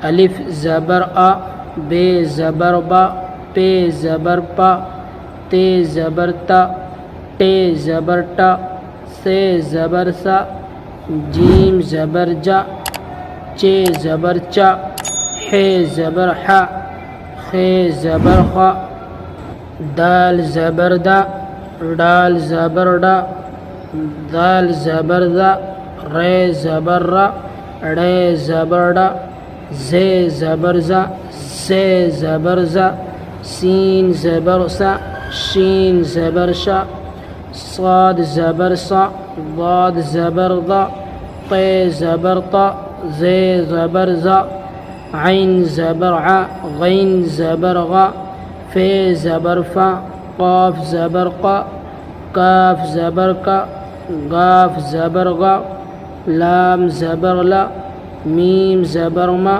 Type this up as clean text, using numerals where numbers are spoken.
الف زبر آ، بے زبر با، پے زبر پا، تے زبر تا، ٹے زبر ٹا، سے زبر سا، جیم زبر جا، چے زبر چا، حے زبر حا، خے زبر خا، دال زبر دا، ڈال زبر ڈا، دال زبر دا، رے زبر را، ڑے زبر ڈا، زے زبر زا، زے زبر زا، سین زبر سا، شین زبر شا، صاد زبر سا، ضاد زبر ضا، طے زبر طا، زے زبر زا، عین زبر ع، غین زبر غا، فے زبر فا، قاف زبر قا، کاف زبر کا، گاف زبر غا، لام زبر لا، میم زبر ما.